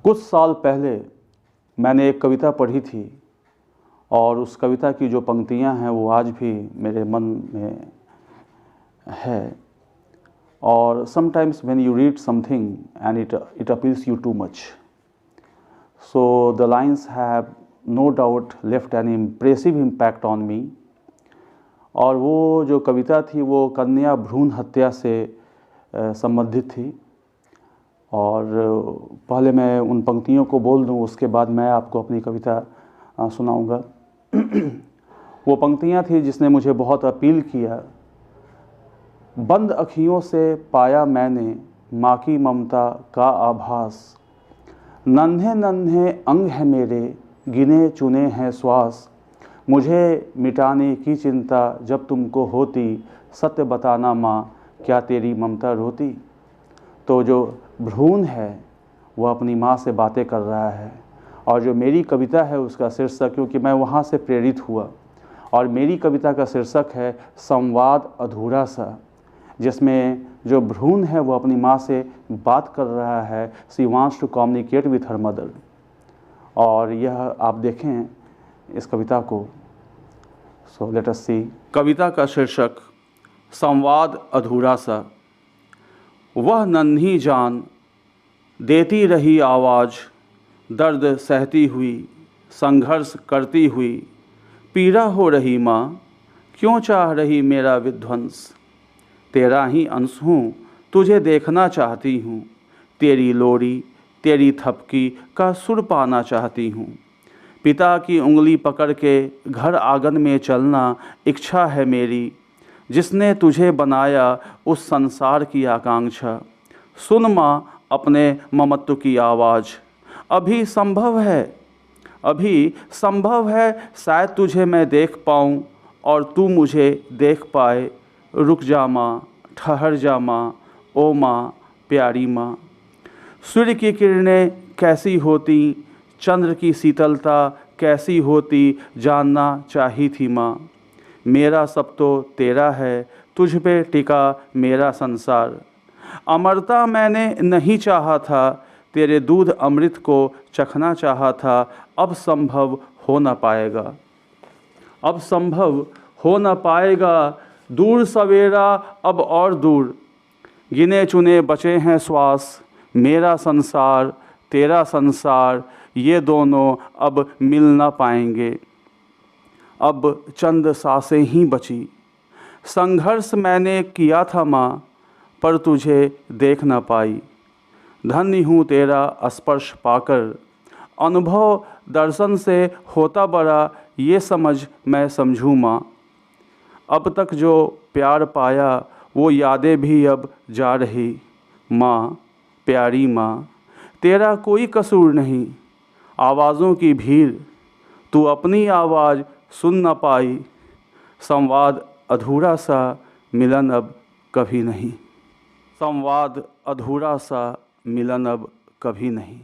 कुछ साल पहले मैंने एक कविता पढ़ी थी और उस कविता की जो पंक्तियां हैं वो आज भी मेरे मन में है। और sometimes when you read something and it appeals you too much, so the lines have no doubt left an impressive impact on me। और वो जो कविता थी वो कन्या भ्रूण हत्या से संबंधित थी। और पहले मैं उन पंक्तियों को बोल दूं, उसके बाद मैं आपको अपनी कविता सुनाऊंगा। वो पंक्तियां थी जिसने मुझे बहुत अपील किया। बंद अखियों से पाया मैंने माँ की ममता का आभास, नन्हे नन्हे अंग हैं मेरे, गिने चुने हैं श्वास, मुझे मिटाने की चिंता जब तुमको होती, सत्य बताना माँ क्या तेरी ममता रोती। तो जो भ्रूण है वो अपनी माँ से बातें कर रहा है। और जो मेरी कविता है उसका शीर्षक, क्योंकि मैं वहाँ से प्रेरित हुआ, और मेरी कविता का शीर्षक है संवाद अधूरा सा, जिसमें जो भ्रूण है वो अपनी माँ से बात कर रहा है। She wants to communicate with her mother. और यह आप देखें इस कविता को। सो लेट अस सी। कविता का शीर्षक संवाद अधूरा सा। वह नन्ही जान देती रही आवाज़, दर्द सहती हुई, संघर्ष करती हुई, पीड़ा हो रही माँ, क्यों चाह रही मेरा विध्वंस। तेरा ही अंश हूँ, तुझे देखना चाहती हूँ, तेरी लोरी तेरी थपकी का सुर पाना चाहती हूँ। पिता की उंगली पकड़ के घर आंगन में चलना इच्छा है मेरी, जिसने तुझे बनाया उस संसार की आकांक्षा। सुन माँ अपने ममत्व की आवाज़, अभी संभव है शायद तुझे मैं देख पाऊँ और तू मुझे देख पाए। रुक जा माँ, ठहर जा माँ, ओ माँ प्यारी माँ। सूर्य की किरणें कैसी होती, चंद्र की शीतलता कैसी होती, जानना चाही थी माँ। मेरा सब तो तेरा है, तुझ पे टिका मेरा संसार। अमरता मैंने नहीं चाहा था, तेरे दूध अमृत को चखना चाहा था। अब संभव हो न पाएगा, अब संभव हो न पाएगा। दूर सवेरा अब और दूर, गिने चुने बचे हैं श्वास। मेरा संसार तेरा संसार, ये दोनों अब मिल न पाएंगे। अब चंद सांसें ही बची। संघर्ष मैंने किया था माँ, पर तुझे देख न पाई। धन्य हूँ तेरा स्पर्श पाकर, अनुभव दर्शन से होता बड़ा, ये समझ मैं समझूँ माँ। अब तक जो प्यार पाया वो यादें भी अब जा रही। माँ प्यारी माँ, तेरा कोई कसूर नहीं। आवाज़ों की भीड़, तू अपनी आवाज़ सुन न पाई। संवाद अधूरा सा, मिलन अब कभी नहीं। संवाद अधूरा सा, मिलन अब कभी नहीं।